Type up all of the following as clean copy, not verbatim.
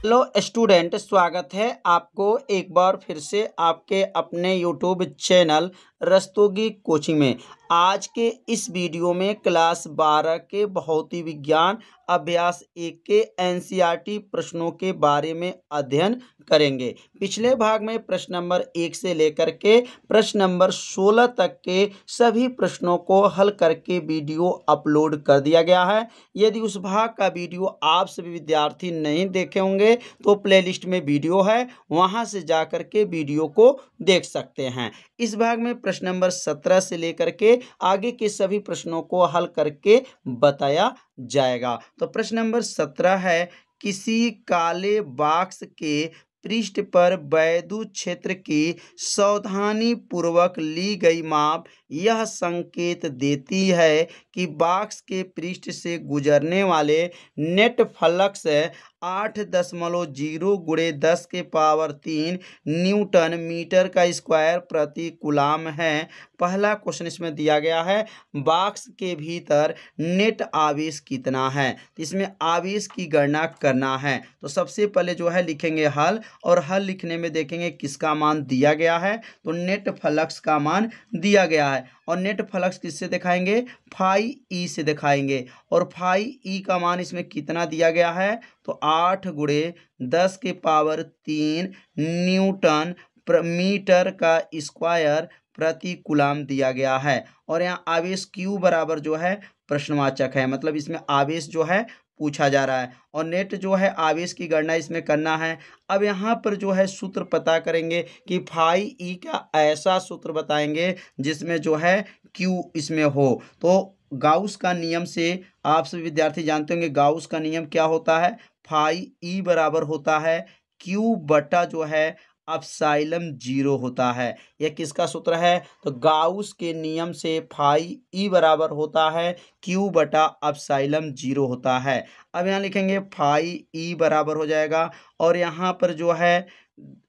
Hello student, स्वागत है आपको एक बार फिर से आपके अपने यूट्यूब चैनल रस्तोगी कोचिंग में। आज के इस वीडियो में क्लास 12 के भौतिक विज्ञान अभ्यास 1 के एनसीईआरटी प्रश्नों के बारे में अध्ययन करेंगे। पिछले भाग में प्रश्न नंबर 1 से लेकर के प्रश्न नंबर 16 तक के सभी प्रश्नों को हल करके वीडियो अपलोड कर दिया गया है। यदि उस भाग का वीडियो आप सभी विद्यार्थी नहीं देखे होंगे तो प्लेलिस्ट में वीडियो है, वहां से जाकर के वीडियो को देख सकते हैं। इस भाग में प्रश्न नंबर 17 से लेकर के आगे के सभी प्रश्नों को हल करके बताया जाएगा। तो प्रश्न नंबर 17 है, किसी काले बॉक्स के पृष्ठ पर वैद्युत क्षेत्र की सावधानी पूर्वक ली गई माप यह संकेत देती है कि बॉक्स के पृष्ठ से गुजरने वाले नेट फ्लक्स 8.0 गुणे 10 के पावर 3 न्यूटन मीटर का स्क्वायर प्रति कूलाम है। पहला क्वेश्चन इसमें दिया गया है, बॉक्स के भीतर नेट आवेश कितना है। तो इसमें आवेश की गणना करना है। तो सबसे पहले जो है लिखेंगे हल, और हल लिखने में देखेंगे किसका मान दिया गया है। तो नेट फ्लक्स का मान दिया गया है, और नेट फ्लक्स किससे दिखाएंगे, फाई ई से दिखाएंगे। और फाई ई का मान इसमें कितना दिया गया है, तो 8 गुणे 10 के पावर 3 न्यूटन मीटर का स्क्वायर प्रति कूलाम दिया गया है। और यहाँ आवेश Q बराबर जो है प्रश्नवाचक है, मतलब इसमें आवेश जो है पूछा जा रहा है, और नेट जो है आवेश की गणना इसमें करना है। अब यहाँ पर जो है सूत्र पता करेंगे कि फाई ई का ऐसा सूत्र बताएंगे जिसमें जो है Q इसमें हो। तो गाउस का नियम से आप सभी विद्यार्थी जानते होंगे, गाउस का नियम क्या होता है, फाई ई बराबर होता है Q बटा जो है एप्सिलॉन 0 होता है। यह किसका सूत्र है, तो गाउस के नियम से फाई ई बराबर होता है Q बटा एप्सिलॉन 0 होता है। अब यहाँ लिखेंगे फाई ई बराबर हो जाएगा, और यहाँ पर जो है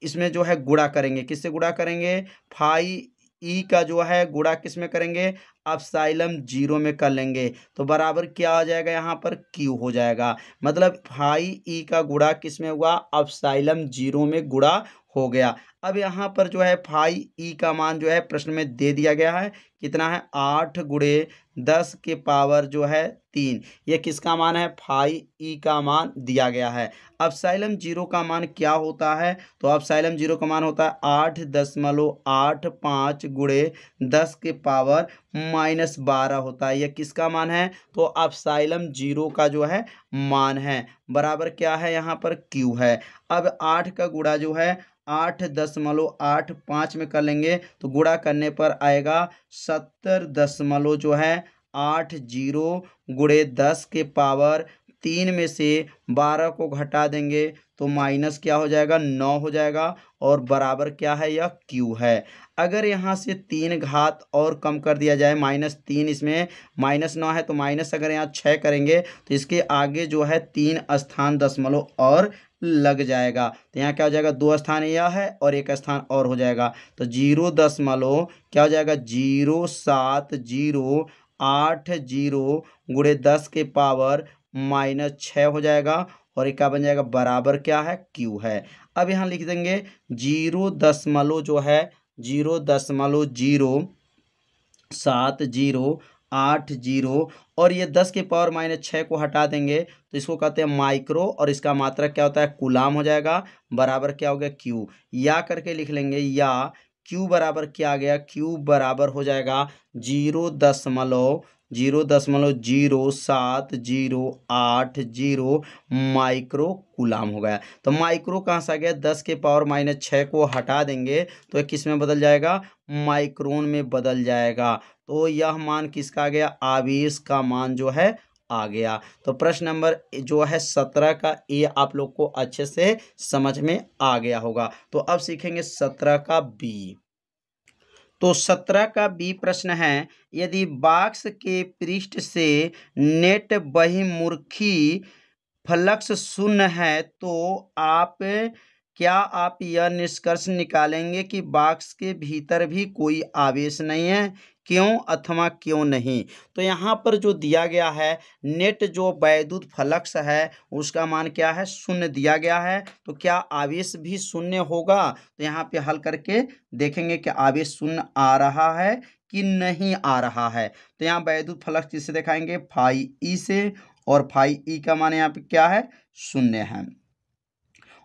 इसमें जो है गुणा करेंगे, किससे गुणा करेंगे, फाई ई का जो है गुणा किस में करेंगे, एप्सिलॉन 0 में कर लेंगे। तो बराबर क्या आ जाएगा, यहाँ पर Q हो जाएगा। मतलब फाई ई का गुणा किस में हुआ, एप्सिलॉन 0 में गुणा हो गया। अब यहाँ पर जो है फाई ई का मान जो है प्रश्न में दे दिया गया है, कितना है, 8 गुणे 10 के पावर जो है 3। ये किसका मान है, फाई ई का मान दिया गया है। एप्सिलॉन 0 का मान क्या होता है, तो एप्सिलॉन 0 का मान होता है 8.85 गुणे 10 के पावर -12 होता है। यह किसका मान है, तो एप्सिलॉन 0 का जो है मान है, बराबर क्या है, यहाँ पर Q है। अब 8 का गुणा जो है 8.85 में कर लेंगे, तो गुणा करने पर आएगा 70 जो है 80 गुणे 10 के पावर 3 में से 12 को घटा देंगे तो माइनस क्या हो जाएगा, 9 हो जाएगा, और बराबर क्या है, यह Q है। अगर यहाँ से 3 घात और कम कर दिया जाए, -3, इसमें -9 है तो माइनस अगर यहाँ 6 करेंगे तो इसके आगे जो है 3 स्थान दशमलव और लग जाएगा। तो यहाँ क्या हो जाएगा, 2 स्थान यह है और 1 स्थान और हो जाएगा। तो 0 दशमलव क्या हो जाएगा, 0.7080 गुणे 10 के पावर -6 हो जाएगा, और एक का बन जाएगा बराबर क्या है, Q है। अब यहाँ लिख देंगे 0 दशमलव जो है 0.07080, और ये 10 के पावर -6 को हटा देंगे तो इसको कहते हैं माइक्रो, और इसका मात्रक क्या होता है, कूलाम हो जाएगा, बराबर क्या हो गया, Q। या करके लिख लेंगे, या Q बराबर क्या आ गया, Q बराबर हो जाएगा 0.07080 माइक्रो कूलाम हो गया। तो माइक्रो कहाँ से आ गया, 10 के पावर -6 को हटा देंगे तो किस में बदल जाएगा, माइक्रोन में बदल जाएगा। तो यह मान किसका आ गया, आवेश का मान जो है आ गया। तो प्रश्न नंबर जो है 17 का ए आप लोग को अच्छे से समझ में आ गया होगा। तो अब सीखेंगे 17 का बी। तो 17 का बी प्रश्न है, यदि बॉक्स के पृष्ठ से नेट बहिर्मुखी फ्लक्स शून्य है तो आप यह निष्कर्ष निकालेंगे कि बॉक्स के भीतर भी कोई आवेश नहीं है। क्यों अथवा क्यों नहीं। तो यहाँ पर जो दिया गया है नेट जो वैद्युत फ्लक्स है उसका मान क्या है, शून्य दिया गया है। तो क्या आवेश भी शून्य होगा, तो यहाँ पे हल करके देखेंगे कि आवेश शून्य आ रहा है कि नहीं आ रहा है। तो यहाँ वैद्युत फ्लक्स किससे दिखाएंगे, फाई ई से, और फाई ई का मान यहाँ पे क्या है, शून्य है।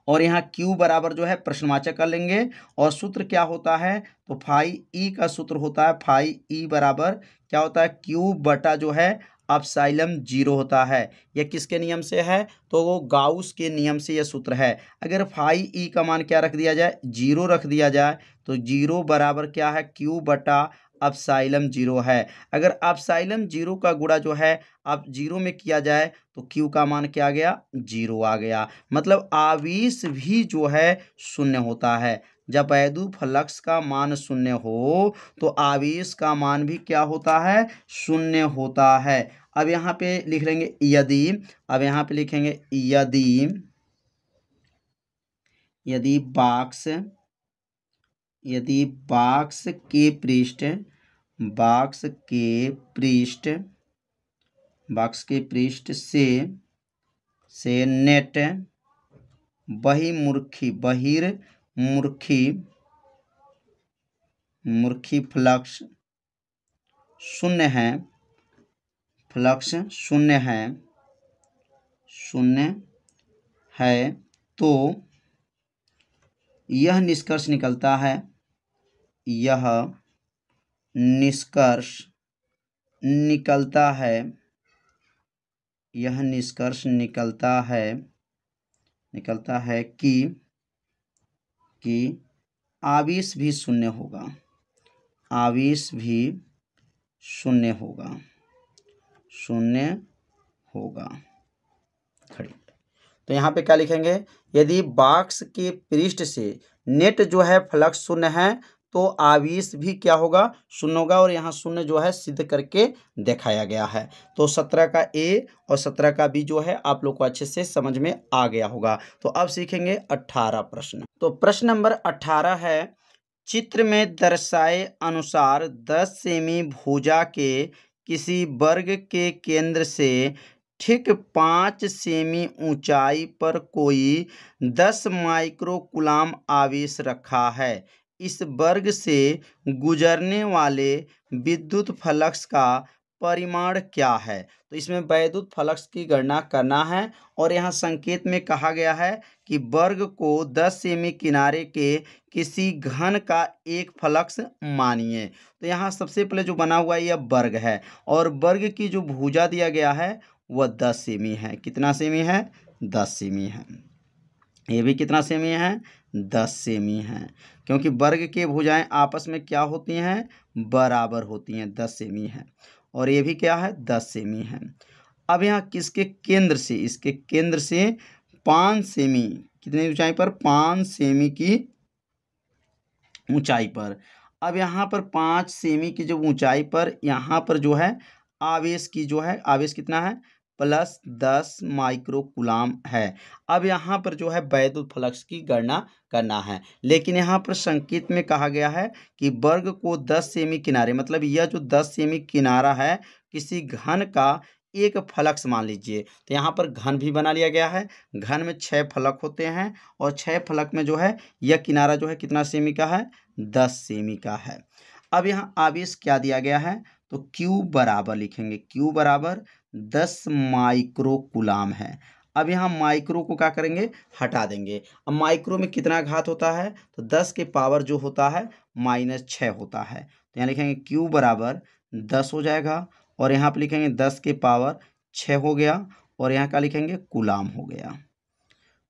और यहाँ Q बराबर जो है प्रश्नवाचक कर लेंगे, और सूत्र क्या होता है, तो फाई ई का सूत्र होता है, फाई ई बराबर क्या होता है, Q बटा जो है अपसाइलम 0 होता है। यह किसके नियम से है, तो वो गाउस के नियम से यह सूत्र है। अगर फाई ई का मान क्या रख दिया जाए, 0 रख दिया जाए, तो 0 बराबर क्या है, Q बटा अपसाइलम 0 है। अगर अपसाइलम 0 का गुणा जो है अब 0 में किया जाए तो Q का मान क्या आ गया, 0 आ गया। मतलब आवेश भी जो है शून्य होता है। जब वैद्युत फ्लक्स का मान शून्य हो तो आवेश का मान भी क्या होता है, शून्य होता है। अब यहाँ पे लिख लेंगे यदि, अब यहाँ पे लिखेंगे यदि बॉक्स के पृष्ठ से नेट बहिर्मुखी फ्लक्स शून्य है तो यह निष्कर्ष निकलता है कि आवेश भी शून्य होगा। खड़ी। तो यहाँ पे क्या लिखेंगे, यदि बॉक्स के पृष्ठ से नेट जो है फ्लक्स शून्य है तो आवेश भी क्या होगा, शून्य होगा। और यहाँ शून्य जो है सिद्ध करके दिखाया गया है। तो 17 का ए और 17 का बी जो है आप लोग को अच्छे से समझ में आ गया होगा। तो अब सीखेंगे 18 प्रश्न। तो प्रश्न नंबर 18 है, चित्र में दर्शाए अनुसार 10 सेमी भुजा के किसी वर्ग के केंद्र से ठीक 5 सेमी ऊंचाई पर कोई 10 माइक्रोकूलाम आवेश रखा है। इस वर्ग से गुजरने वाले विद्युत फ्लक्स का परिमाण क्या है। तो इसमें वैद्युत फ्लक्स की गणना करना है। और यहाँ संकेत में कहा गया है कि वर्ग को 10 सेमी किनारे के किसी घन का एक फ्लक्स मानिए। तो यहाँ सबसे पहले जो बना हुआ है यह वर्ग है, और वर्ग की जो भुजा दिया गया है वह 10 सेमी है। कितना सेमी है, 10 सेमी है। ये भी कितना सेमी है, 10 सेमी है, क्योंकि वर्ग के भुजाएं आपस में क्या होती हैं, बराबर होती हैं, 10 सेमी है। और ये भी क्या है, 10 सेमी है। अब यहाँ किसके केंद्र से, इसके केंद्र से 5 सेमी, कितनी ऊंचाई पर, 5 सेमी की ऊंचाई पर। अब यहाँ पर 5 सेमी की जो ऊंचाई पर यहाँ पर जो है आवेश की जो है, आवेश कितना है, प्लस 10 माइक्रोकूलाम है। अब यहाँ पर जो है वैद्युत फ्लक्स की गणना करना है। लेकिन यहाँ पर संकेत में कहा गया है कि वर्ग को 10 सेमी किनारे, मतलब यह जो 10 सेमी किनारा है किसी घन का एक फ्लक्स मान लीजिए। तो यहाँ पर घन भी बना लिया गया है। घन में 6 फलक होते हैं, और 6 फलक में जो है यह किनारा जो है कितना सेमी का है, 10 सेमी का है। अब यहाँ आवेश क्या दिया गया है, तो Q बराबर लिखेंगे, Q बराबर 10 माइक्रोकूलाम है। अब यहाँ माइक्रो को क्या करेंगे, हटा देंगे। अब माइक्रो में कितना घात होता है, तो 10 के पावर जो होता है -6 होता है। तो यहाँ लिखेंगे Q बराबर 10 हो जाएगा, और यहाँ पर लिखेंगे 10 के पावर 6 हो गया, और यहाँ का लिखेंगे कूलाम हो गया।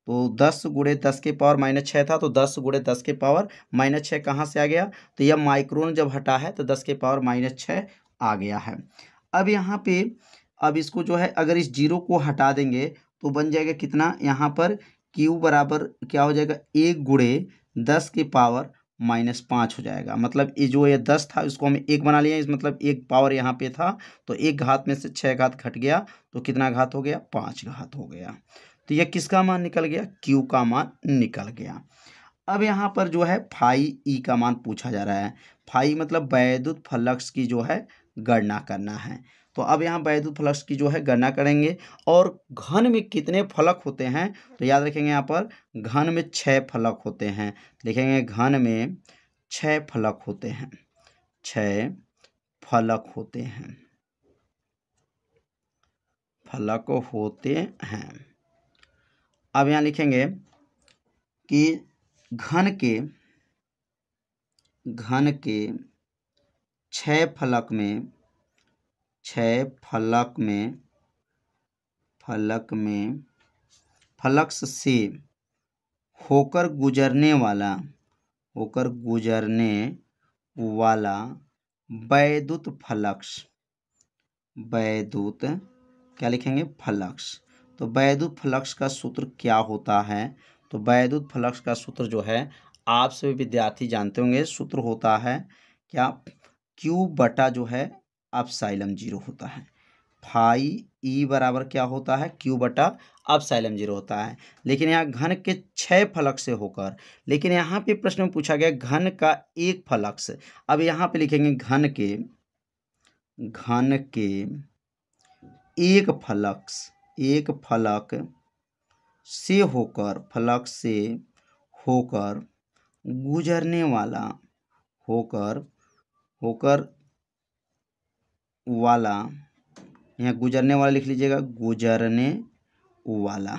तो 10 गुणे 10 के पावर -6 था, तो 10 गुणे 10 के पावर -6 कहाँ से आ गया, तो यह माइक्रोन जब हटा है तो 10 के पावर -6 आ गया है। अब यहाँ पे अब इसको जो है अगर इस 0 को हटा देंगे तो बन जाएगा कितना, यहाँ पर Q बराबर क्या हो जाएगा, 1 गुणे 10 के पावर -5 हो जाएगा। मतलब ये जो ये 10 था इसको हम 1 बना लिया, इस मतलब 1 पावर यहाँ पे था, तो 1 घात में से 6 घात घट गया, तो कितना घात हो गया, 5 घात हो गया। तो यह किसका मान निकल गया, Q का मान निकल गया। अब यहाँ पर जो है फाई ई का मान पूछा जा रहा है। फाई मतलब वैद्युत फ्लक्स की जो है गणना करना है। तो अब यहाँ वैद्युत फ्लक्स की जो है गणना करेंगे। और घन में कितने फलक होते हैं तो याद रखेंगे, यहाँ पर घन में 6 फलक होते हैं। लिखेंगे घन में 6 फलक होते हैं, 6 फलक होते हैं, फलक होते हैं। अब यहाँ लिखेंगे कि घन के 6 फलक में 6 फलक में फ्लक्स से होकर गुजरने वाला वैद्युत फ्लक्स, वैद्युत क्या लिखेंगे फ्लक्स। तो वैद्युत फ्लक्स का सूत्र क्या होता है? तो वैद्युत फ्लक्स का सूत्र जो है आप सभी विद्यार्थी जानते होंगे। सूत्र होता है क्या? Q बटा जो है एप्सिलॉन 0 होता है। फाई ई बराबर क्या होता है? Q बटा एप्सिलॉन 0 होता है। लेकिन यहाँ घन के 6 फलक से होकर, लेकिन यहाँ पे प्रश्न में पूछा गया घन का एक फलक से। अब यहाँ पे लिखेंगे घन के एक फलक से होकर गुजरने वाला यहाँ गुजरने वाला लिख लीजिएगा, गुजरने वाला।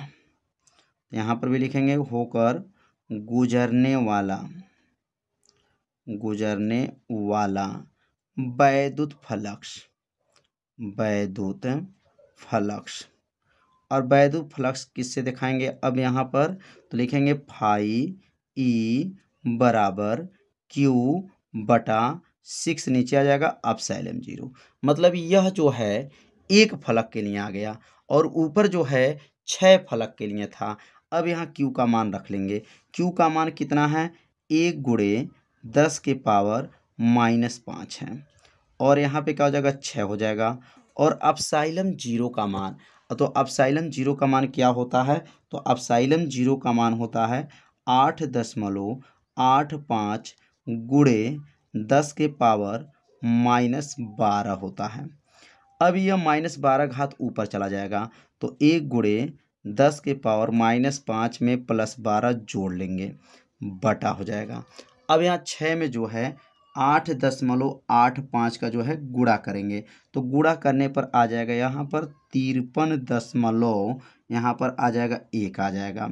यहाँ पर भी लिखेंगे होकर गुजरने वाला वैद्युत फ्लक्स। और वैद्युत फ्लक्स किससे दिखाएंगे? अब यहाँ पर तो लिखेंगे फाई ई बराबर Q बटा 6 नीचे आ जाएगा एप्सिलॉन 0। मतलब यह जो है एक फलक के लिए आ गया और ऊपर जो है 6 फलक के लिए था। अब यहाँ Q का मान रख लेंगे। Q का मान कितना है? 1 गुणे 10 के पावर -5 है। और यहाँ पे क्या हो जाएगा? 6 हो जाएगा। और एप्सिलॉन 0 का मान, तो एप्सिलॉन 0 का मान क्या होता है? तो एप्सिलॉन 0 का मान होता है 8.85 गुणे 10 के पावर -12 होता है। अब यह -12 घात ऊपर चला जाएगा तो 1 गुणे 10 के पावर -5 में +12 जोड़ लेंगे, बटा हो जाएगा। अब यहाँ 6 में जो है 8.85 का जो है गुणा करेंगे तो गुणा करने पर आ जाएगा यहाँ पर 53 यहाँ पर आ जाएगा 1 आ जाएगा।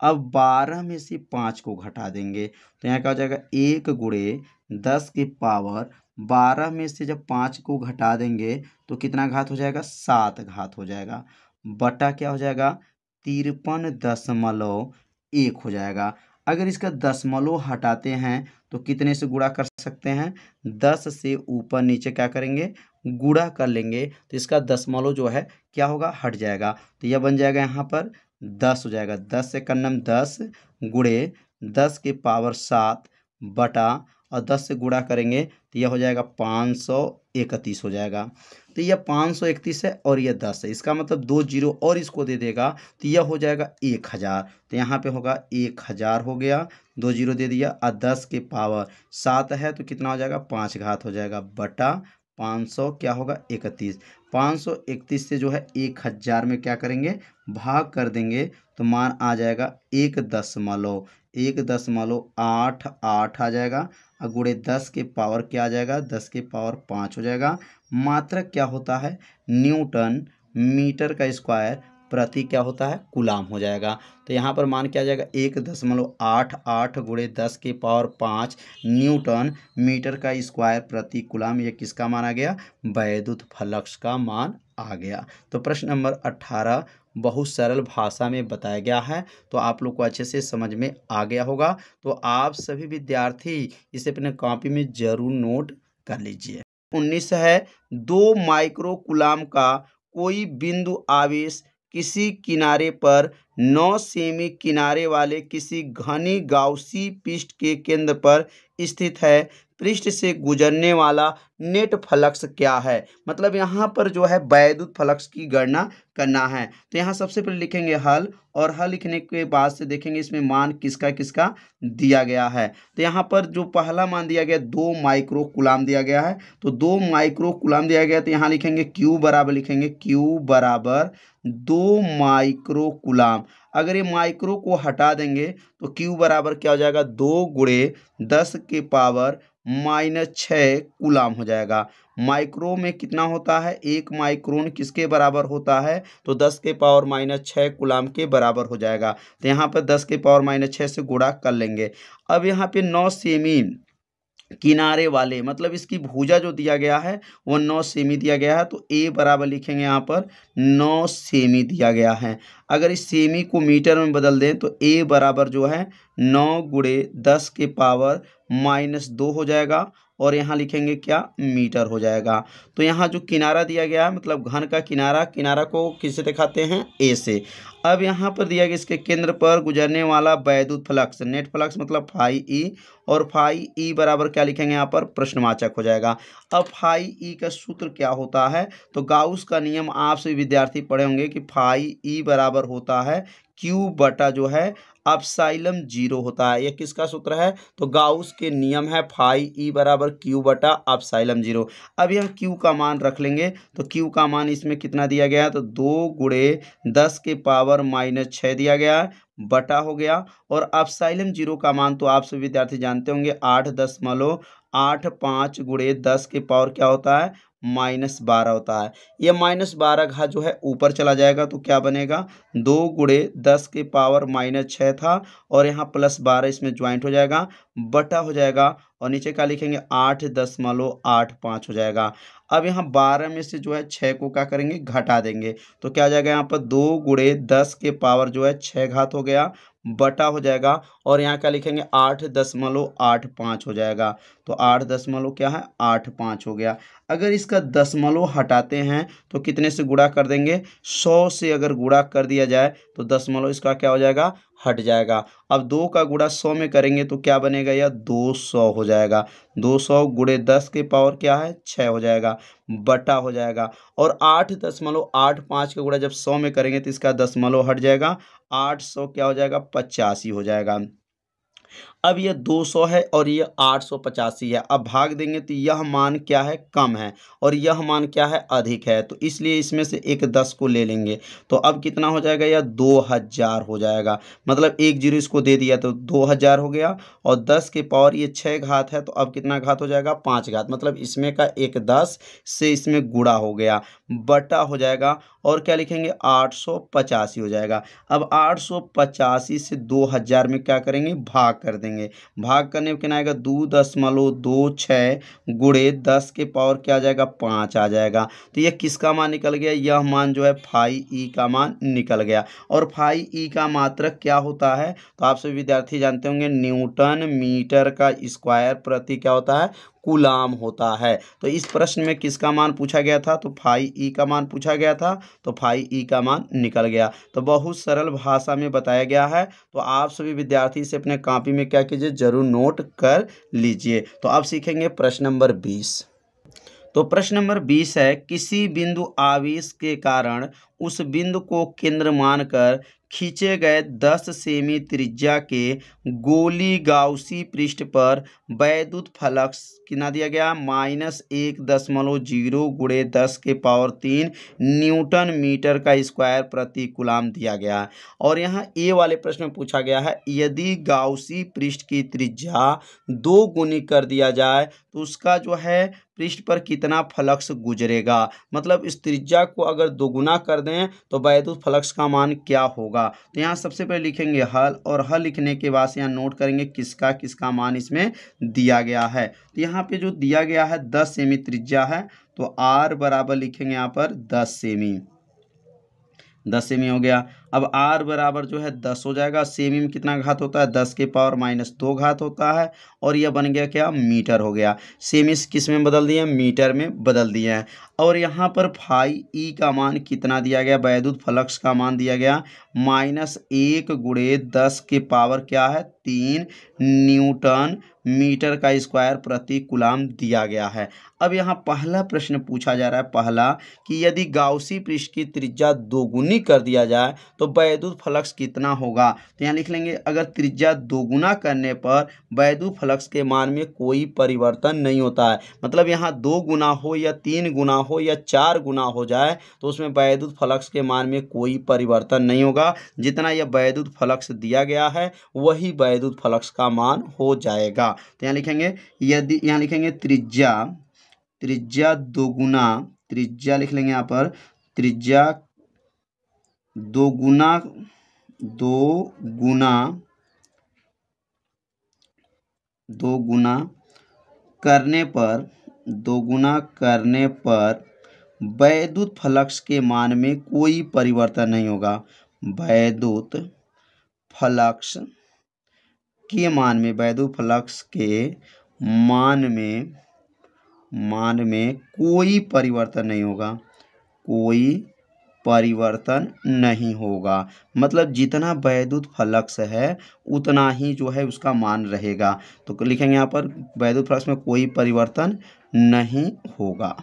अब 12 में से 5 को घटा देंगे तो यहाँ क्या हो जाएगा? 1 गुणे 10 के पावर 12 में से जब 5 को घटा देंगे तो कितना घात हो जाएगा? 7 घात हो जाएगा, बटा क्या हो जाएगा? 53.1 हो जाएगा। अगर इसका दशमलव हटाते हैं तो कितने से गुणा कर सकते हैं? 10 से ऊपर नीचे क्या करेंगे? गुणा कर लेंगे तो इसका दशमलव जो है क्या होगा? हट जाएगा। तो यह बन जाएगा यहाँ पर 10 हो जाएगा। 10 से कन्नम 10 गुणे 10 के पावर 7 बटा और 10 से गुणा करेंगे तो यह हो जाएगा 531 हो जाएगा। तो यह 531 है और यह 10 है, इसका मतलब 2 जीरो और इसको दे देगा तो यह हो जाएगा 1000। तो यहाँ पे होगा 1000 हो गया, 2 जीरो दे दिया और 10 के पावर 7 है तो कितना हो जाएगा? 5 घात हो जाएगा, बटा 500 क्या होगा? 31। 531 से जो है 1000 में क्या करेंगे? भाग कर देंगे तो मान आ जाएगा 1.88 आ जाएगा और गुणे 10 के पावर क्या आ जाएगा? 10 के पावर 5 हो जाएगा। मात्रक क्या होता है? न्यूटन मीटर का स्क्वायर प्रति क्या होता है? कूलाम हो जाएगा। तो यहाँ पर मान क्या आ जाएगा? 1.88 गुणे 10 के पावर 5 न्यूटन मीटर का स्क्वायर प्रति कूलाम। ये किसका मान आ गया? वैद्युत फ्लक्स का मान आ गया। तो प्रश्न नंबर 18 बहुत सरल भाषा में बताया गया है, तो आप लोग को अच्छे से समझ में आ गया होगा। तो आप सभी विद्यार्थी इसे अपने कॉपी में जरूर नोट कर लीजिए। 19 है 2 माइक्रो कूलाम का कोई बिंदु आवेश किसी किनारे पर 9 सेमी किनारे वाले किसी घनी गाउसी पृष्ठ के केंद्र पर स्थित है। पृष्ठ से गुजरने वाला नेट फ्लक्स क्या है। मतलब यहाँ पर जो है वैद्युत फ्लक्स की गणना करना है। तो यहाँ सबसे पहले लिखेंगे हल, और हल लिखने के बाद से देखेंगे इसमें मान किसका किसका दिया गया है। तो यहाँ पर जो पहला मान दिया गया 2 माइक्रो कूलाम दिया गया है, तो 2 माइक्रो कूलाम दिया गया, तो यहाँ लिखेंगे Q बराबर, लिखेंगे Q बराबर 2 माइक्रो कूलाम। अगर ये माइक्रो को हटा देंगे तो Q बराबर क्या हो जाएगा, 2 गुणे 10 के पावर -6 कूलाम हो जाएगा। माइक्रो में कितना होता है, 1 माइक्रोन किसके बराबर होता है, तो 10 के पावर -6 कूलाम के बराबर हो जाएगा। तो यहाँ पर 10 के पावर -6 से गुणा कर लेंगे। अब यहाँ पे 9 सेमी किनारे वाले, मतलब इसकी भुजा जो दिया गया है वो 9 सेमी दिया गया है, तो ए बराबर लिखेंगे यहाँ पर 9 सेमी दिया गया है। अगर इस सेमी को मीटर में बदल दें तो ए बराबर जो है 9 गुणे 10 के पावर -2 हो जाएगा, और यहाँ लिखेंगे क्या, मीटर हो जाएगा। तो यहाँ जो किनारा दिया गया है, मतलब घन का किनारा, किनारा को किससे दिखाते हैं, ए से। अब यहाँ पर दिया गया इसके केंद्र पर गुजरने वाला वैद्युत फ्लक्स, नेट फ्लक्स मतलब फाई ई, और फाई ई बराबर क्या लिखेंगे यहाँ पर, प्रश्नवाचक हो जाएगा। अब फाई ई का सूत्र क्या होता है, तो गाउस का नियम आप सभी विद्यार्थी पढ़े होंगे कि फाई ई बराबर होता है क्यू बटा जो है एप्सिलॉन 0 होता है। ये किसका सूत्र है, तो गाउस के नियम है फाई ई बराबर क्यू बटा एप्सिलॉन 0। अब यह क्यू का मान रख लेंगे, तो क्यू का मान इसमें कितना दिया गया है, तो 2 गुणे 10 के पावर -6 दिया गया है, बटा हो गया। और एप्सिलॉन 0 का मान तो आप सभी विद्यार्थी जानते होंगे 8.85 गुणे 10 के पावर क्या होता है, -12 होता है। ये -12 घात जो है ऊपर चला जाएगा, तो क्या बनेगा, 2 गुणे 10 के पावर -6 था, और यहाँ +12 इसमें ज्वाइंट हो जाएगा, बटा हो जाएगा, और नीचे क्या लिखेंगे 8.85 हो जाएगा। अब यहाँ 12 में से जो है 6 को क्या करेंगे, घटा देंगे, तो क्या हो जाएगा, यहाँ पर 2 गुणे 10 के पावर जो है 6 घात हो गया, बटा हो जाएगा, और यहाँ क्या लिखेंगे 8.85 हो जाएगा। तो 8.85 हो गया। अगर इसका दशमलव हटाते हैं तो कितने से गुणा कर देंगे, 100 से अगर गुणा कर दिया जाए तो दशमलव इसका क्या हो जाएगा, हट जाएगा। अब 2 का गुणा 100 में करेंगे तो क्या बनेगा, यह 200 हो जाएगा। 200 गुणे 10 के पावर क्या है, 6 हो जाएगा, बटा हो जाएगा। और 8.85 का गुणा जब 100 में करेंगे तो इसका दशमलव हट जाएगा, 800 क्या हो जाएगा, 85 हो जाएगा। अब यह 200 है और यह 885 है। अब भाग देंगे तो यह मान क्या है, कम है, और यह मान क्या है, अधिक है, तो इसलिए इसमें से एक 10 को ले लेंगे। तो अब कितना हो जाएगा, यह 2000 हो जाएगा। मतलब 1 जीरो इसको दे दिया तो 2000 हो गया, और 10 के पावर ये 6 घात है, तो अब कितना घात हो जाएगा, 5 घात। मतलब इसमें का एक 10 से इसमें गुणा हो गया, बटा हो जाएगा, और क्या लिखेंगे 885 हो जाएगा। अब 885 से 2000 में क्या करेंगे, भाग कर देंगे। भाग करने में कितना आएगा, 2.26 गुणे 10 के पावर क्या आ जाएगा, 5 आ जाएगा। तो यह किसका मान निकल गया, यह मान जो है फाई ई का मान निकल गया। और फाई ई का मात्रक क्या होता है, तो आप सभी विद्यार्थी जानते होंगे न्यूटन मीटर का स्क्वायर प्रति क्या होता है, कूलाम होता है। तो इस प्रश्न में किसका मान पूछा गया था, तो फाई ई का मान पूछा गया था, तो फाई ई का मान निकल गया। तो बहुत सरल भाषा में बताया गया है, तो आप सभी विद्यार्थी से अपने कॉपी में क्या कीजिए, जरूर नोट कर लीजिए। तो अब सीखेंगे प्रश्न नंबर 20। तो प्रश्न नंबर 20 है, किसी बिंदु आवेश के कारण उस बिंदु को केंद्र मानकर खींचे गए 10 सेमी त्रिज्या के गोली गाउसी पृष्ठ पर वैद्युत फ्लक्स कितना दिया गया, -1.0 गुणे 10 के पावर 3 न्यूटन मीटर का स्क्वायर प्रति कूलाम दिया गया है। और यहाँ ए वाले प्रश्न में पूछा गया है, यदि गाउसी पृष्ठ की त्रिज्या 2 गुनी कर दिया जाए तो उसका जो है पृष्ठ पर कितना फ्लक्स गुजरेगा। मतलब इस त्रिज्या को अगर दोगुना कर दें तो वैद्युत फ्लक्स का मान क्या होगा। तो यहाँ सबसे पहले लिखेंगे हल, और हल लिखने के बाद यहाँ नोट करेंगे किसका किसका मान इसमें दिया गया है। तो यहाँ पे जो दिया गया है 10 सेमी त्रिज्या है, तो आर बराबर लिखेंगे यहाँ पर 10 सेमी, 10 सेमी हो गया। अब r बराबर जो है 10 हो जाएगा। सेमी में कितना घात होता है, 10 के पावर -2 घात होता है। और यह बन गया क्या, मीटर हो गया। सेमी किस में बदल दिए, मीटर में बदल दिए हैं। और यहाँ पर फाई ई का मान कितना दिया गया, वैद्युत फ्लक्स का मान दिया गया -1 गुणे 10 के पावर क्या है 3 न्यूटन मीटर का स्क्वायर प्रति कूलाम दिया गया है। अब यहाँ पहला प्रश्न पूछा जा रहा है, पहला कि यदि गाउसी पृष्ठ की त्रिज्या दोगुनी कर दिया जाए तो वैद्युत फ्लक्स कितना होगा। तो यहाँ लिख लेंगे, अगर त्रिज्या दोगुना करने पर वैद्युत फ्लक्स के मान में कोई परिवर्तन नहीं होता है। मतलब यहाँ 2 गुना हो या 3 गुना हो या 4 गुना हो जाए तो उसमें वैद्युत फ्लक्स के मान में कोई परिवर्तन नहीं होगा। जितना यह वैद्युत फ्लक्स दिया गया है वही वैद्युत फ्लक्स का मान हो जाएगा। तो यहाँ लिखेंगे, यदि यहाँ लिखेंगे त्रिज्या दोगुना, त्रिज्या लिख लेंगे यहाँ पर, त्रिज्या दोगुना करने पर वैद्युत फ्लक्स के मान में कोई परिवर्तन नहीं होगा। वैद्युत फ्लक्स के मान में कोई परिवर्तन नहीं होगा, मतलब जितना वैद्युत फ्लक्स है उतना ही जो है उसका मान रहेगा। तो लिखेंगे यहाँ पर वैद्युत फ्लक्स में कोई परिवर्तन नहीं होगा।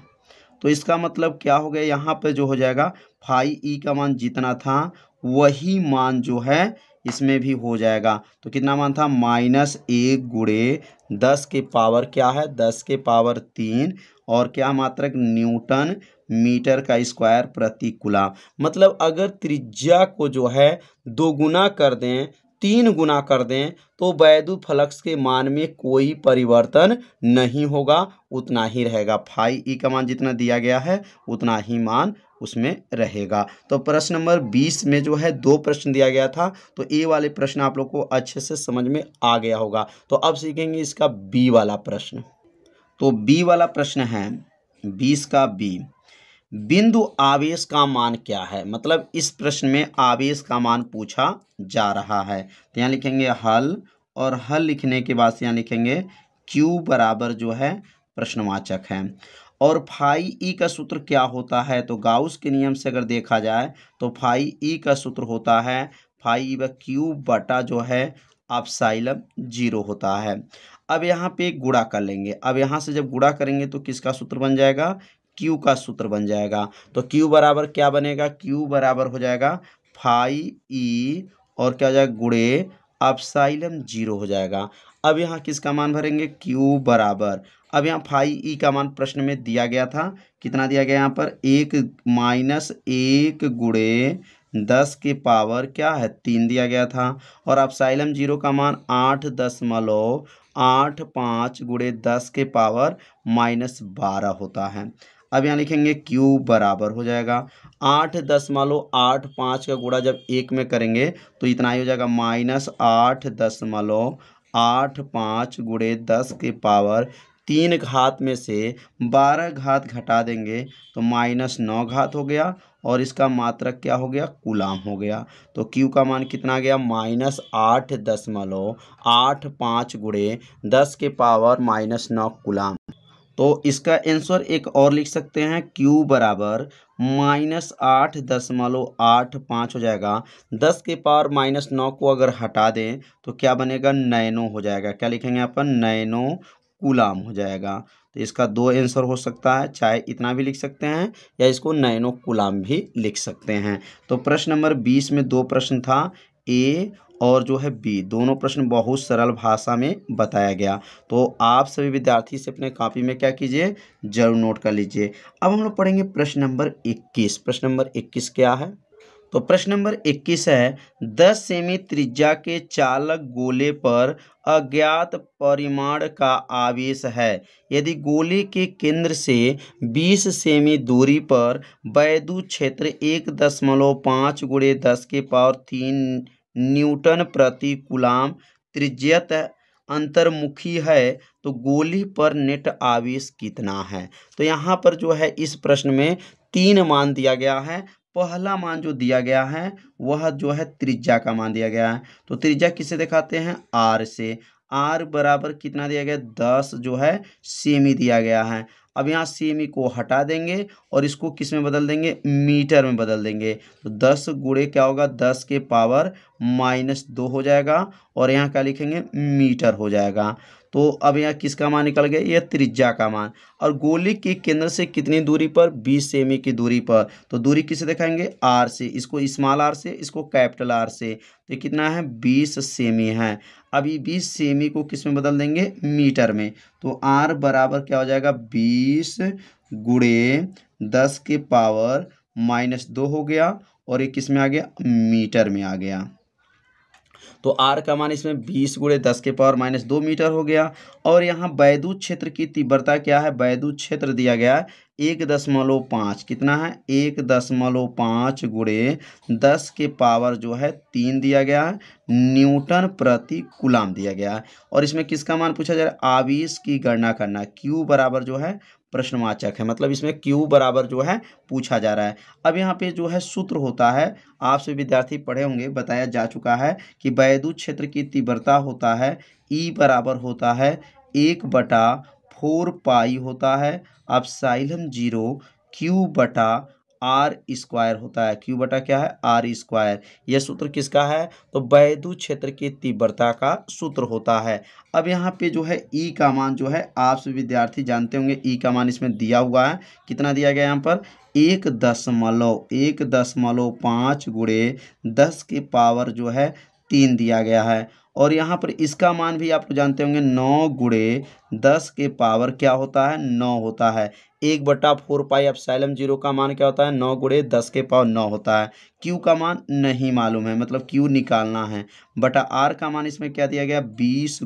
तो इसका मतलब क्या हो गया, यहाँ पे जो हो जाएगा फाई ई का मान जितना था वही मान जो है इसमें भी हो जाएगा। तो कितना मान था, -1 गुणे 10 के पावर क्या है 10 के पावर 3 और क्या मात्रक न्यूटन मीटर का स्क्वायर प्रति कूलाम। मतलब अगर त्रिज्या को जो है 2 गुना कर दें, 3 गुना कर दें तो वैद्युत फ्लक्स के मान में कोई परिवर्तन नहीं होगा, उतना ही रहेगा। फाई ई का मान जितना दिया गया है उतना ही मान उसमें रहेगा। तो प्रश्न नंबर 20 में जो है 2 प्रश्न दिया गया था, तो ए वाले प्रश्न आप लोग को अच्छे से समझ में आ गया होगा। तो अब सीखेंगे इसका बी वाला प्रश्न। तो बी वाला प्रश्न है 20 का बी, बिंदु आवेश का मान क्या है। मतलब इस प्रश्न में आवेश का मान पूछा जा रहा है। तो यहाँ लिखेंगे हल, और हल लिखने के बाद यहाँ लिखेंगे Q बराबर जो है प्रश्नवाचक है। और फाई ई का सूत्र क्या होता है, तो गाउस के नियम से अगर देखा जाए तो फाई ई का सूत्र होता है फाई ई व Q बटा जो है एप्सिलॉन 0 होता है। अब यहाँ पे गुणा कर लेंगे। अब यहाँ से जब गुणा करेंगे तो किसका सूत्र बन जाएगा, Q का सूत्र बन जाएगा। तो Q बराबर क्या बनेगा, Q बराबर हो जाएगा फाई ई और क्या हो जाएगा गुणे एप्सिलॉन 0 हो जाएगा। अब यहाँ किसका मान भरेंगे, Q बराबर, अब यहाँ फाई ई का मान प्रश्न में दिया गया था, कितना दिया गया यहाँ पर 1 गुणे 10 के पावर क्या है 3 दिया गया था। और एप्सिलॉन 0 का मान 8.85 गुणे 10 के पावर -12 होता है। अब यहाँ लिखेंगे Q बराबर हो जाएगा 8.85 का गुणा जब 1 में करेंगे तो इतना ही हो जाएगा -8.85 गुणे 10 के पावर 3 घात में से 12 घात घटा देंगे तो -9 घात हो गया, और इसका मात्रक क्या हो गया, कूलाम हो गया। तो Q का मान कितना गया, -8.85 गुणे 10 के पावर -9 कूलाम। तो इसका आंसर एक और लिख सकते हैं, Q बराबर -8.85 हो जाएगा। 10 के पावर -9 को अगर हटा दें तो क्या बनेगा, नैनो हो जाएगा। क्या लिखेंगे यहाँ पर, नैनो कूलाम हो जाएगा। तो इसका 2 आंसर हो सकता है, चाहे इतना भी लिख सकते हैं या इसको नैनो कूलाम भी लिख सकते हैं। तो प्रश्न नंबर 20 में 2 प्रश्न था, ए और जो है बी, दोनों प्रश्न बहुत सरल भाषा में बताया गया। तो आप सभी विद्यार्थी से अपने कॉपी में क्या कीजिए, जरूर नोट कर लीजिए। अब हम लोग पढ़ेंगे प्रश्न नंबर 21। प्रश्न नंबर 21 क्या है, तो प्रश्न नंबर 21 है 10 सेमी त्रिज्या के चालक गोले पर अज्ञात परिमाण का आवेश है। यदि गोले के केंद्र से 20 सेमी दूरी पर वैद्युत क्षेत्र 1.5 गुणे 10 के पावर 3 न्यूटन प्रति कूलाम त्रिज्यत अंतर्मुखी है तो गोली पर नेट आवेश कितना है। तो यहाँ पर जो है इस प्रश्न में 3 मान दिया गया है। पहला मान जो दिया गया है वह जो है त्रिज्या का मान दिया गया है। तो त्रिज्या किससे दिखाते हैं? आर से। आर बराबर कितना दिया गया? 10 जो है सेमी दिया गया है। अब यहाँ सेमी को हटा देंगे और इसको किस में बदल देंगे? मीटर में बदल देंगे। तो 10 गुणे क्या होगा? 10 के पावर -2 हो जाएगा और यहाँ क्या लिखेंगे? मीटर हो जाएगा। तो अब यहाँ किसका मान निकल गया? ये त्रिज्या का मान। और गोली के केंद्र से कितनी दूरी पर? 20 सेमी की दूरी पर। तो दूरी किसे दिखाएंगे? आर से। इसको स्मॉल आर से, इसको कैपिटल आर से। तो कितना है? 20 सेमी है। अब ये 20 सेमी को किस में बदल देंगे? मीटर में। तो आर बराबर क्या हो जाएगा? 20 गुणे 10 के पावर -2 हो गया और ये किस में आ गया? मीटर में आ गया। तो आर का मान इसमें 20 गुणे 10 के पावर -2 मीटर हो गया। और यहाँ वैद्युत क्षेत्र की तीव्रता क्या है? वैद्युत क्षेत्र दिया गया है 1.5। कितना है? 1.5 गुणे 10 के पावर जो है 3 दिया गया है, न्यूटन प्रति कूलाम दिया गया है। और इसमें किसका मान पूछा जा रहा है? आवेश की गणना करना। क्यू बराबर जो है प्रश्नवाचक है, मतलब इसमें क्यू बराबर जो है पूछा जा रहा है। अब यहाँ पे जो है सूत्र होता है, आपसे विद्यार्थी पढ़े होंगे, बताया जा चुका है कि वैद्युत क्षेत्र की तीव्रता होता है ई बराबर होता है 1/4 पाई होता है एप्सिलॉन 0 क्यू बटा आर स्क्वायर होता है। क्यू बटा क्या है? R square. यह सूत्र किसका है? तो वैद्युत क्षेत्र की तीव्रता का सूत्र होता है। अब यहाँ पे जो है ई का मान जो है आप सभी विद्यार्थी जानते होंगे, ई का मान इसमें दिया हुआ है। कितना दिया गया यहाँ पर? 1.5 गुणे 10 के पावर जो है 3 दिया गया है। और यहाँ पर इसका मान भी आप लोग जानते होंगे 9 गुणे 10 के पावर क्या होता है? 9 होता है। 1/4 पाई एप्सिलॉन 0 का मान क्या होता है? 9 गुणे 10 के पावर 9 होता है। क्यू का मान नहीं मालूम है, मतलब क्यू निकालना है। बटा आर का मान इसमें क्या दिया गया? 20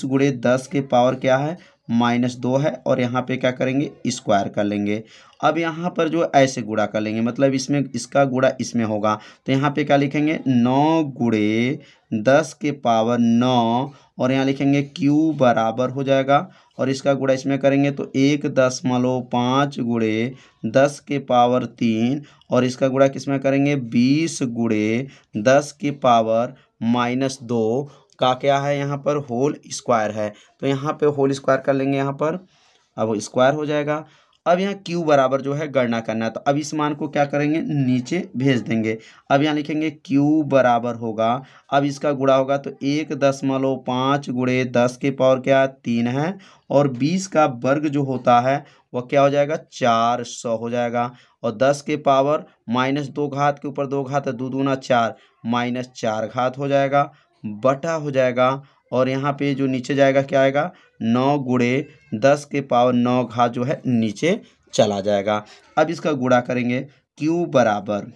गुणे 10 के पावर क्या है? -2 है। और यहाँ पे क्या करेंगे? स्क्वायर कर लेंगे। अब यहाँ पर जो ऐसे गुणा कर लेंगे, मतलब इसमें इसका गुणा इसमें होगा। तो यहाँ पे क्या लिखेंगे? 9 गुणे 10 के पावर 9 और यहाँ लिखेंगे क्यू बराबर हो जाएगा और इसका गुणा इसमें करेंगे तो 1.5 गुणे 10 के पावर 3 और इसका गुणा किसमें करेंगे? 20 गुणे 10 के पावर -2 का क्या है? यहाँ पर होल स्क्वायर है। तो यहाँ पे होल स्क्वायर कर लेंगे यहाँ पर, अब स्क्वायर हो जाएगा। अब यहाँ क्यू बराबर जो है गणना करना है, तो अब इस मान को क्या करेंगे? नीचे भेज देंगे। अब यहाँ लिखेंगे क्यू बराबर होगा, अब इसका गुणा होगा तो 1.5 गुणे 10 के पावर क्या? 3 है और 20 का वर्ग जो होता है वह क्या हो जाएगा? 400 हो जाएगा। और 10 के पावर -2 घात के ऊपर 2 घात है, 2 दूना 4, -4 घात हो जाएगा, बटा हो जाएगा। और यहाँ पे जो नीचे जाएगा क्या आएगा? 9 गुणे 10 के पावर 9 घात जो है नीचे चला जाएगा। अब इसका गुणा करेंगे क्यू बराबर,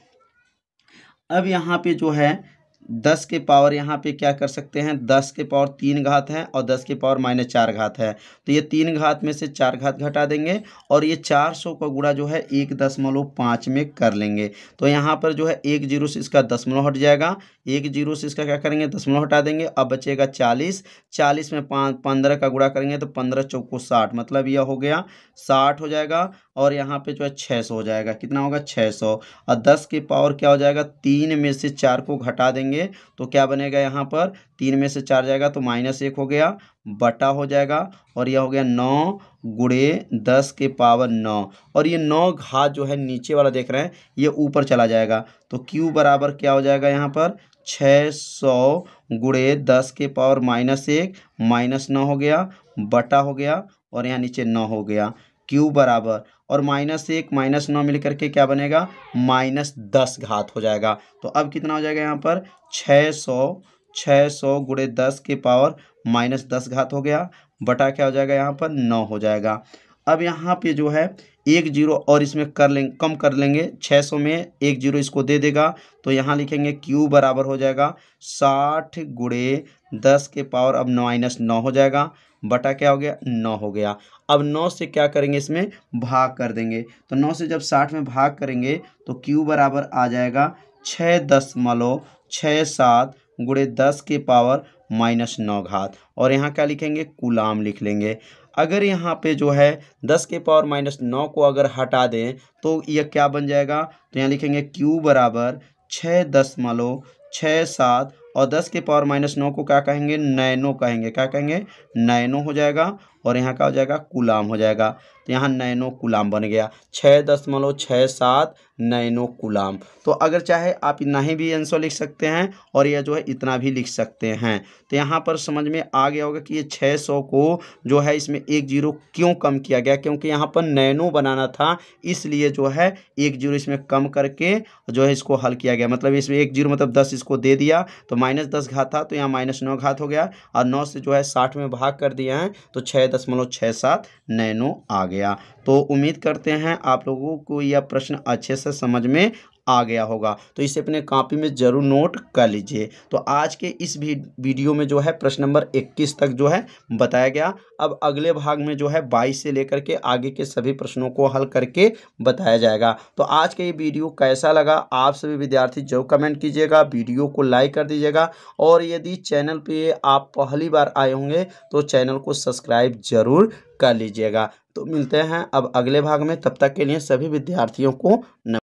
अब यहाँ पे जो है 10 के पावर यहाँ पे क्या कर सकते हैं? 10 के पावर 3 घात है और 10 के पावर -4 घात है। तो ये 3 घात में से 4 घात घटा देंगे और ये 400 का गुणा जो है 1.5 में कर लेंगे। तो यहाँ पर जो है 1 जीरो से इसका दशमलव हट जाएगा, 1 जीरो से इसका क्या करेंगे? दशमलव हटा देंगे। अब बचेगा 40, 40 में 15 का गुणा करेंगे तो 15 चौको 60, मतलब यह हो गया 60 हो जाएगा। और यहाँ पे जो है 600 हो जाएगा। कितना होगा? 600। और 10 के पावर क्या हो जाएगा? 3 में से 4 को घटा देंगे तो क्या बनेगा? यहाँ पर 3 में से 4 जाएगा तो -1 हो गया, बटा हो जाएगा। और यह हो गया 9 गुणे 10 के पावर 9 और ये 9 घात जो है नीचे वाला देख रहे हैं ये ऊपर चला जाएगा। तो क्यू बराबर क्या हो जाएगा? यहाँ पर 600 गुणे 10 के पावर -1 -9 हो गया, बटा हो गया और यहाँ नीचे 9 हो गया। क्यू बराबर और -1 -9 मिल करके क्या बनेगा? -10 घात हो जाएगा। तो अब कितना हो जाएगा यहाँ पर? 600 गुणे 10 के पावर -10 घात हो गया, बटा क्या हो जाएगा? यहाँ पर 9 हो जाएगा। अब यहाँ पे जो है 1 जीरो और इसमें कर लेंगे, कम कर लेंगे, 600 में 1 जीरो इसको दे देगा। तो यहाँ लिखेंगे क्यू बराबर हो जाएगा 60 गुणे 10 के पावर अब -9 हो जाएगा, बटा क्या हो गया? 9 हो गया। अब 9 से क्या करेंगे? इसमें भाग कर देंगे। तो 9 से जब 60 में भाग करेंगे तो क्यू बराबर आ जाएगा 6.67 गुणे 10 के पावर -9 घात और यहाँ क्या लिखेंगे? कूलाम लिख लेंगे। अगर यहाँ पे जो है 10 के पावर -9 को अगर हटा दें तो यह क्या बन जाएगा, तो यहाँ लिखेंगे q बराबर 6.67 और 10 के पावर -9 को क्या कहेंगे, नैनो कहेंगे। क्या कहेंगे, नैनो हो जाएगा और यहाँ का हो जाएगा कूलाम हो जाएगा। तो यहाँ नैनो कूलाम बन गया, 6.67 नैनो कूलाम। तो अगर चाहे आप इतना ही भी आंसर लिख सकते हैं और यह जो है इतना भी लिख सकते हैं। तो यहाँ पर समझ में आ गया होगा कि ये 600 को जो है इसमें 1 जीरो क्यों कम किया गया, क्योंकि यहाँ पर नैनो बनाना था, इसलिए जो है 1 जीरो इसमें कम करके जो है इसको हल किया गया। मतलब इसमें 1 जीरो मतलब 10 इसको दे दिया तो -10 घात था तो यहाँ -9 घात हो गया और 9 से जो है 60 में भाग कर दिए हैं तो 6.67 नैनो आ गया। तो उम्मीद करते हैं आप लोगों को यह प्रश्न अच्छे से समझ में आ गया होगा। तो इसे अपने कॉपी में ज़रूर नोट कर लीजिए। तो आज के इस वीडियो में जो है प्रश्न नंबर 21 तक जो है बताया गया। अब अगले भाग में जो है 22 से लेकर के आगे के सभी प्रश्नों को हल करके बताया जाएगा। तो आज का ये वीडियो कैसा लगा आप सभी विद्यार्थी जरूर कमेंट कीजिएगा, वीडियो को लाइक कर दीजिएगा और यदि चैनल पे आप पहली बार आए होंगे तो चैनल को सब्सक्राइब जरूर कर लीजिएगा। तो मिलते हैं अब अगले भाग में, तब तक के लिए सभी विद्यार्थियों को नमस्कार।